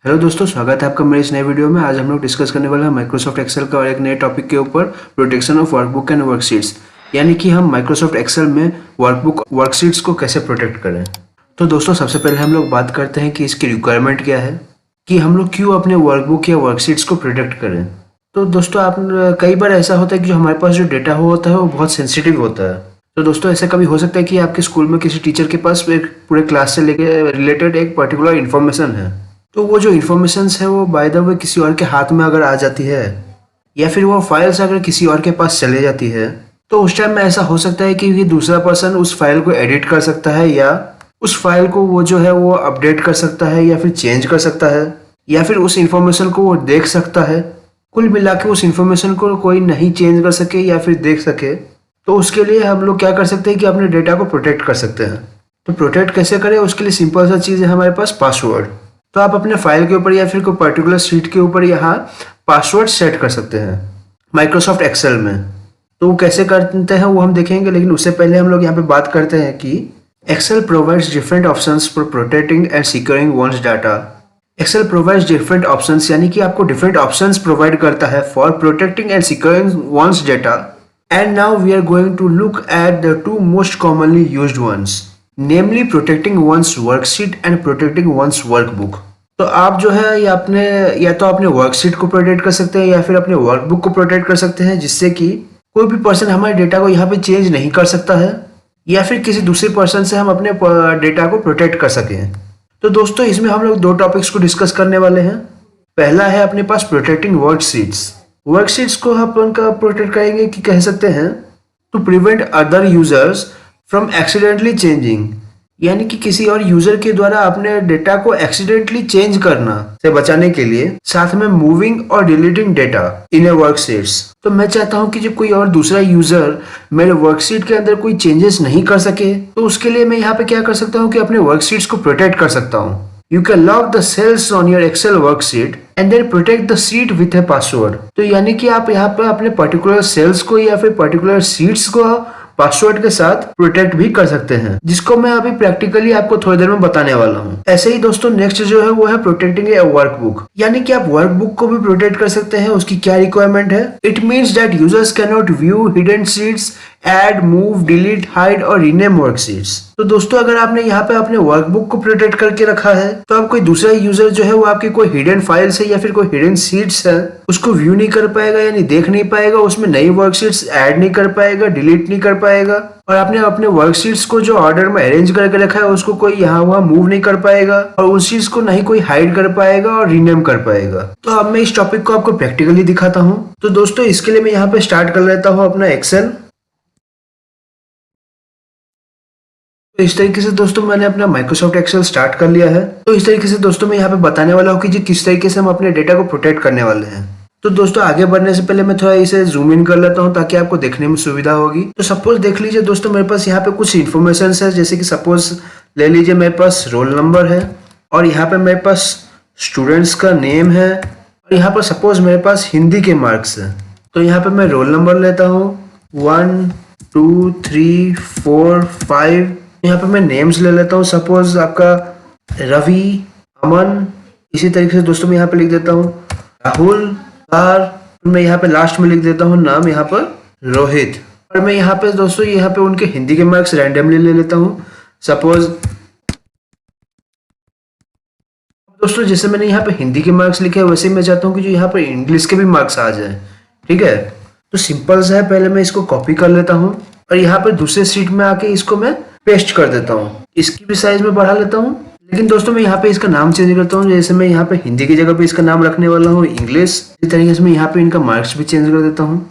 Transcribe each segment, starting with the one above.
Hello दोस्तों, स्वागत है आपका मेरे इस नए वीडियो में। आज हम लोग डिस्कस करने वाले हैं माइक्रोसॉफ्ट एक्सेल का और एक नए टॉपिक के ऊपर, protection of workbook and worksheets. यानी कि हम माइक्रोसॉफ्ट एक्सेल में वर्कबुक वर्कशीट्स को कैसे प्रोटेक्ट करें। तो दोस्तों, सबसे पहले हम लोग बात करते हैं कि इसकी रिक्वायरमेंट क्या है, कि हम लोग क्यों अपने वर्कबुक या वर्कशीट्स को प्रोटेक्ट करें। तो दोस्तों, आप कई बार ऐसा होता है कि जो हमारे पास जो डेटा होता है वो बहुत सेंसिटिव होता है। तो दोस्तों, ऐसा कभी हो सकता है कि आपके स्कूल में किसी टीचर के पास एक पूरे क्लास से लेके रिलेटेड एक पर्टिकुलर इन्फॉर्मेशन है, तो वो जो इन्फॉर्मेशंस है वो बाय द वे किसी और के हाथ में अगर आ जाती है, या फिर वो फाइल्स अगर किसी और के पास चले जाती है, तो उस टाइम में ऐसा हो सकता है कि दूसरा पर्सन उस फाइल को एडिट कर सकता है, या उस फाइल को वो जो है वो अपडेट कर सकता है, या फिर चेंज कर सकता है, या फिर उस इन्फॉर्मेशन को वो देख सकता है। कुल मिला के उस इन्फॉर्मेशन को कोई नहीं चेंज कर सके या फिर देख सके, तो उसके लिए हम लोग क्या कर सकते हैं कि अपने डेटा को प्रोटेक्ट कर सकते हैं। तो प्रोटेक्ट कैसे करें, उसके लिए सिंपल सा चीज़ है हमारे पास, पासवर्ड। तो आप अपने फाइल के ऊपर या फिर कोई पर्टिकुलर शीट के ऊपर यहाँ पासवर्ड सेट कर सकते हैं माइक्रोसॉफ्ट एक्सेल में। तो वो कैसे करते हैं वो हम देखेंगे, लेकिन उससे पहले हम लोग यहाँ पे बात करते हैं कि Excel provides different options for protecting and securing one's data. Excel provides different options, यानी कि आपको डिफरेंट ऑप्शंस प्रोवाइड करता है for protecting and securing one's data. And now we are going to look at the two most commonly used ones, namely protecting one's worksheet and protecting one's workbook. तो आप जो है या तो अपने worksheet को प्रोटेक्ट कर सकते हैं या फिर अपने वर्कबुक को प्रोटेक्ट कर सकते हैं, जिससे कि कोई भी पर्सन हमारे डेटा को यहाँ पे चेंज नहीं कर सकता है, या फिर किसी दूसरे पर्सन से हम अपने डेटा को प्रोटेक्ट कर सकें। तो दोस्तों, इसमें हम लोग दो टॉपिक्स को डिस्कस करने वाले हैं। पहला है अपने पास प्रोटेक्टिंग वर्कशीट्स। वर्कशीट्स को अपन का प्रोटेक्ट करेंगे कि कह सकते हैं to prevent other users from accidentally changing, यानी कि किसी और यूजर के द्वारा अपने डेटा को एक्सीडेंटली चेंज करना से बचाने के लिए, साथ में मूविंग और डिलीटिंग डेटा इन ए वर्कशीट्स। तो मैं चाहता हूं कि जब कोई और दूसरा यूजर मेरे वर्कशीट के अंदर कोई चेंजेस नहीं कर सके, तो उसके लिए मैं यहाँ पे क्या कर सकता हूँ कि अपने वर्कशीट्स को प्रोटेक्ट कर सकता हूँ। You can lock the cells on your Excel worksheet and then protect the sheet with a password। तो यानी कि आप यहाँ पे अपने पर्टिकुलर सेल्स को या फिर पर्टिकुलर शीट्स को पासवर्ड के साथ प्रोटेक्ट भी कर सकते हैं, जिसको मैं अभी प्रैक्टिकली आपको थोड़ी देर में बताने वाला हूँ। ऐसे ही दोस्तों, नेक्स्ट जो है वो है प्रोटेक्टिंग ए वर्कबुक, यानी कि आप वर्कबुक को भी प्रोटेक्ट कर सकते हैं। उसकी क्या रिक्वायरमेंट है? It means that users can not view hidden sheets, add, move, delete, hide और रीनेम वर्कशीट्स। तो दोस्तों, अगर आपने यहाँ पे अपने वर्कबुक को प्रोटेक्ट करके रखा है, तो आप कोई दूसरा यूजर जो है वो आपकी कोई हिडन फाइल्स है या फिर कोई हिडन शीट्स है, उसको व्यू नहीं कर पाएगा, यानी देख नहीं पाएगा, उसमें नई वर्कशीट्स ऐड नहीं कर पाएगा, डिलीट नहीं कर पाएगा, और आपने अपने वर्कशीट्स को जो ऑर्डर में अरेंज करके रखा है उसको कोई यहाँ वहाँ मूव नहीं कर पाएगा, और उस चीज को नहीं कोई हाइड कर पाएगा और रीनेम कर पाएगा। तो अब मैं इस टॉपिक को आपको प्रैक्टिकली दिखाता हूँ। तो दोस्तों, इसके लिए मैं यहाँ पे स्टार्ट कर लेता हूँ अपना एक्सेल। तो इस तरीके से दोस्तों मैंने अपना माइक्रोसॉफ्ट एक्सेल स्टार्ट कर लिया है। तो इस तरीके से दोस्तों मैं यहाँ पे बताने वाला हूँ कि जी किस तरीके से हम अपने डेटा को प्रोटेक्ट करने वाले हैं। तो दोस्तों, आगे बढ़ने से पहले मैं थोड़ा इसे जूम इन कर लेता हूँ ताकि आपको देखने में सुविधा होगी। तो सपोज देख लीजिए दोस्तों, मेरे पास यहाँ पे कुछ इन्फॉर्मेशन है, जैसे कि सपोज ले लीजिए मेरे पास रोल नंबर है, और यहाँ पे मेरे पास स्टूडेंट्स का नेम है, और यहाँ पर सपोज मेरे पास हिंदी के मार्क्स है। तो यहाँ पे मैं रोल नंबर लेता हूँ 1 2 3 4 5। यहाँ पे मैं नेम्स ले लेता हूँ, सपोज आपका रवि, अमन। इसी तरीके से दोस्तों मैं यहाँ पे लिख देता हूँ राहुल, मैं यहाँ पे लास्ट में लिख देता हूँ नाम, यहाँ पर रोहित। और मैं यहाँ पे दोस्तों यहाँ पे उनके हिंदी के मार्क्स रैंडमली ले लेता हूँ। सपोज दोस्तों, जैसे मैंने यहाँ पे हिंदी के मार्क्स लिखे हैं, वैसे ही मैं चाहता हूँ कि जो यहाँ पर इंग्लिश के भी मार्क्स आ जाए। ठीक है, तो सिंपल सा है, पहले मैं इसको कॉपी कर लेता हूँ और यहाँ पर दूसरे शीट में आके इसको मैं पेस्ट कर देता हूँ। इसकी भी साइज में बढ़ा लेता हूँ, लेकिन दोस्तों मैं यहाँ पे इसका नाम चेंज करता हूँ। जैसे मैं यहाँ पे हिंदी की जगह पे इसका नाम रखने वाला हूँ इंग्लिश। इस तरीके से मैं यहाँ पे इनका मार्क्स भी चेंज कर देता हूँ।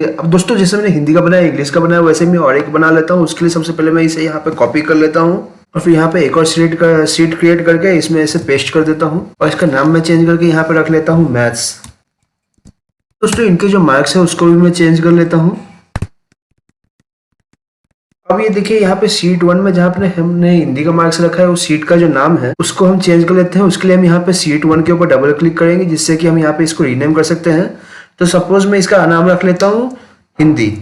अब दोस्तों, जैसे मैंने हिंदी का बनाया, इंग्लिश का बनाया, वैसे मैं और एक बना लेता हूँ। उसके लिए सबसे पहले मैं इसे यहाँ पे कॉपी कर लेता हूँ और फिर यहाँ पे एक और शीट क्रिएट करके इसमें इसे पेस्ट कर देता हूँ, और इसका नाम मैं चेंज करके यहाँ पे रख लेता हूँ मैथ्स। दोस्तों, इनके जो मार्क्स है उसको भी मैं चेंज कर लेता हूँ। अब ये देखिए, यहाँ पे शीट 1 में जहाँ पे हमने हिंदी का मार्क्स रखा है, उस शीट का जो नाम है उसको हम चेंज कर लेते हैं। उसके लिए हम यहाँ पे शीट 1 के ऊपर डबल क्लिक करेंगे, जिससे कि हम यहाँ पे इसको रीनेम कर सकते हैं। तो सपोज मैं इसका नाम रख लेता हूँ हिंदी।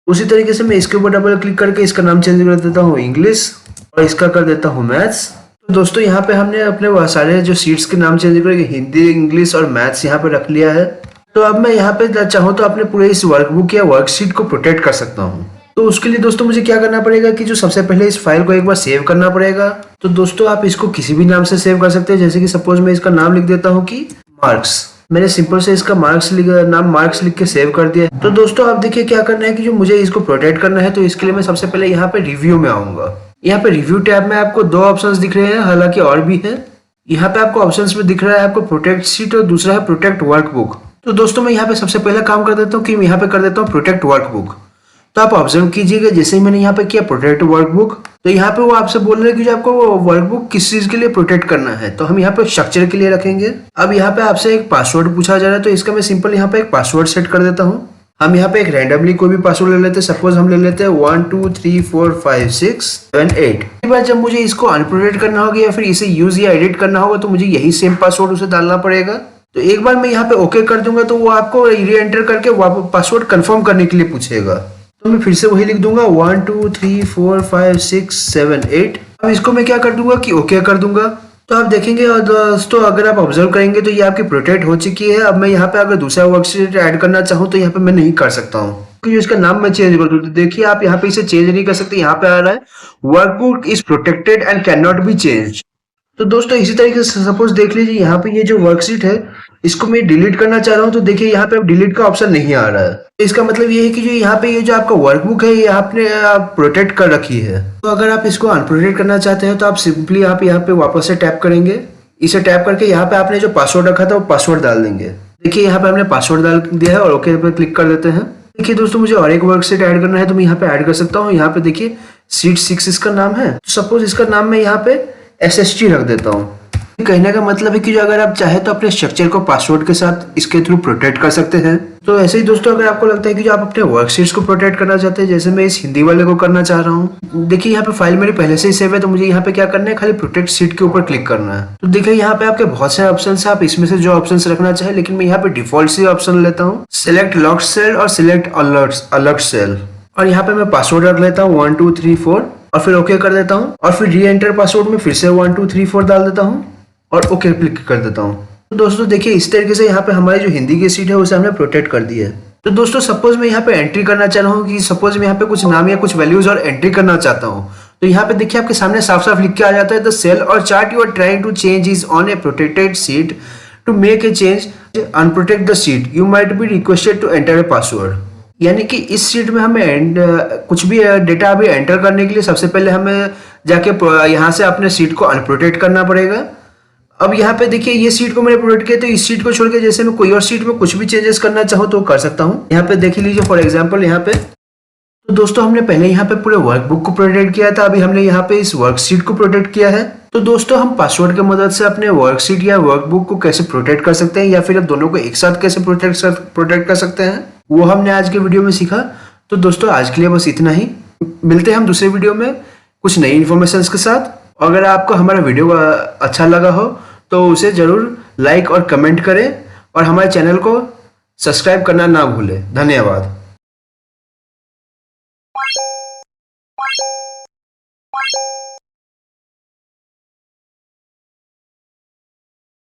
उसी तरीके से मैं इसके ऊपर डबल क्लिक करके इसका नाम चेंज कर देता हूँ इंग्लिश। और इसका कर देता हूँ मैथ्स। तो दोस्तों यहाँ पे हमने अपने सारे जो सीट्स के नाम चेंज करके हिंदी, इंग्लिश और मैथ्स यहाँ पे रख लिया है। तो अब मैं यहाँ पे चाहूँ तो अपने पूरे इस वर्कबुक या वर्कशीट को प्रोटेक्ट कर सकता हूँ। तो उसके लिए दोस्तों मुझे क्या करना पड़ेगा कि जो सबसे पहले इस फाइल को एक बार सेव करना पड़ेगा। तो दोस्तों आप इसको किसी भी नाम से सेव कर सकते हैं, जैसे कि सपोज मैं इसका नाम लिख देता हूँ कि मार्क्स। मैंने सिंपल से इसका नाम मार्क्स लिख के सेव कर दिया। तो दोस्तों आप देखिए क्या करना है कि जो मुझे इसको प्रोटेक्ट करना है, तो इसके लिए मैं सबसे पहले यहाँ पे रिव्यू में आऊंगा। यहाँ पे रिव्यू टैब में आपको दो ऑप्शंस दिख रहे हैं, हालांकि और भी है। यहाँ पे आपको ऑप्शंस में दिख रहा है आपको प्रोटेक्ट शीट और दूसरा है प्रोटेक्ट वर्कबुक। तो दोस्तों मैं यहाँ पे सबसे पहला काम कर देता हूँ कि यहाँ पे कर देता हूँ प्रोटेक्ट वर्कबुक। तो आप ऑब्जर्व कीजिएगा जैसे ही मैंने यहाँ पे किया प्रोटेक्ट वर्कबुक, तो यहाँ पे वो आपसे बोल रहे हैं कि जो आपको वर्कबुक किस चीज के लिए प्रोटेक्ट करना है। तो हम यहाँ पे स्ट्रक्चर के लिए रखेंगे। अब यहाँ पे आपसे एक पासवर्ड पूछा जा रहा है, तो इसका मैं सिंपल यहाँ पे एक पासवर्ड सेट कर देता हूँ। हम यहाँ पे एक रैंडमली कोई भी पासवर्ड ले लेते हैं। सपोज हम ले लेते हैं 1 2 3 4 5 6 7 8। एक बार जब मुझे इसको अनप्रोटेक्ट करना होगा या फिर इसे यूज या एडिट करना होगा, तो मुझे यही सेम पासवर्ड उसे डालना पड़ेगा। तो एक बार मैं यहाँ पे ओके कर दूंगा तो वो आपको री एंटर करके पासवर्ड कंफर्म करने के लिए पूछेगा। तो मैं फिर से वही लिख दूंगा 1 2 3 4 5 6 7 8। अब इसको मैं क्या कर दूंगा कि ओके कर दूंगा। तो आप देखेंगे और दोस्तों अगर आप ऑब्जर्व करेंगे तो ये आपकी प्रोटेक्ट हो चुकी है। अब मैं यहाँ पे अगर दूसरा वर्कशीट ऐड करना चाहूँ तो यहाँ पे मैं नहीं कर सकता हूँ, क्योंकि इसका नाम मैं चेंज कर दूँ। तो देखिए आप यहाँ पे इसे चेंज नहीं कर सकते। यहाँ पे आ रहा है workbook is protected and can not be change. तो दोस्तों इसी तरीके से सपोज देख लीजिए यहाँ पे ये जो वर्कशीट है इसको मैं डिलीट करना चाह रहा हूँ। तो देखिए यहाँ पे अब डिलीट का ऑप्शन नहीं आ रहा है। तो इसका मतलब ये है कि जो यहाँ पे ये जो आपका वर्कबुक है ये आपने प्रोटेक्ट कर रखी है। तो अगर आप इसको अनप्रोटेक्ट करना चाहते हैं तो आप सिंपली आप यहाँ पे वापस से टैप करेंगे। इसे टैप करके यहाँ पे आपने जो पासवर्ड रखा था वो पासवर्ड डाल देंगे। देखिए यहाँ पे हमने पासवर्ड डाल दिया है और ओके पे क्लिक कर देते हैं। देखिए दोस्तों मुझे और एक वर्कशीट ऐड करना है तो मैं यहाँ पे ऐड कर सकता हूँ। यहाँ पे देखिए शीट 6 इसका नाम है। तो सपोज इसका नाम मैं यहाँ पे SST रख देता हूँ। कहने का मतलब है कि जो अगर आप चाहे तो अपने स्ट्रक्चर को पासवर्ड के साथ इसके थ्रू प्रोटेक्ट कर सकते हैं। तो ऐसे ही दोस्तों अगर आपको लगता है कि जो आप अपने वर्कशीट्स को प्रोटेक्ट करना चाहते हैं, जैसे मैं इस हिंदी वाले को करना चाह रहा हूँ। देखिए यहाँ पे फाइल मेरी पहले से ही सेव है, तो मुझे यहाँ पे क्या करना है खाली प्रोटेक्ट शीट के ऊपर क्लिक करना है। तो देखिए यहाँ पे आपके बहुत सारे ऑप्शन है, आप इसमें से जो ऑप्शन रखना चाहे, लेकिन मैं यहाँ पे डिफॉल्ट से ऑप्शन लेता हूँ सिलेक्ट लॉक्ड सेल और सिलेक्ट अलर्ट सेल। और यहाँ पे मैं पासवर्ड रख लेता हूँ 1 2 3 4 और फिर ओके कर देता हूँ। और फिर री एंटर पासवर्ड में फिर से 1 2 3 4 डाल देता हूँ और ओके क्लिक कर देता हूँ। तो दोस्तों देखिए इस तरीके से यहाँ पे हमारी जो हिंदी की सीट है उसे हमने प्रोटेक्ट कर दी है। तो दोस्तों सपोज मैं यहाँ पे एंट्री करना चाह रहा हूँ कि सपोज मैं यहाँ पे कुछ नाम या कुछ वैल्यूज और एंट्री करना चाहता हूँ। तो यहाँ पे देखिए आपके सामने साफ साफ लिख के आ जाता है the cell or chart you are trying to change is on a protected sheet. To make a change unprotect the sheet you might be requested to enter a password. यानी कि इस सीट में हमें कुछ भी डेटा अभी enter करने के लिए सबसे पहले हमें जाके यहाँ से अपने सीट को अनप्रोटेक्ट करना पड़ेगा। अब यहाँ पे देखिए ये सीट को मैंने प्रोटेक्ट किया, तो इस सीट को छोड़ के जैसे मैं कोई और सीट में कुछ भी चेंजेस करना चाहूँ तो कर सकता हूँ। यहाँ पे देख लीजिए फॉर एग्जांपल यहाँ पे। तो दोस्तों हमने पहले यहाँ पे पूरे वर्कबुक को प्रोटेक्ट किया था, अभी हमने यहाँ पे इस वर्कशीट को प्रोटेक्ट किया है। तो दोस्तों हम पासवर्ड की मदद से अपने वर्कशीट या वर्कबुक को कैसे प्रोटेक्ट कर सकते हैं या फिर दोनों को एक साथ कैसे प्रोटेक्ट कर सकते हैं, वो हमने आज के वीडियो में सीखा। तो दोस्तों आज के लिए बस इतना ही, मिलते हैं हम दूसरे वीडियो में कुछ नई इन्फॉर्मेशन के साथ। अगर आपको हमारा वीडियो अच्छा लगा हो तो उसे जरूर लाइक और कमेंट करें और हमारे चैनल को सब्सक्राइब करना ना भूलें। धन्यवाद।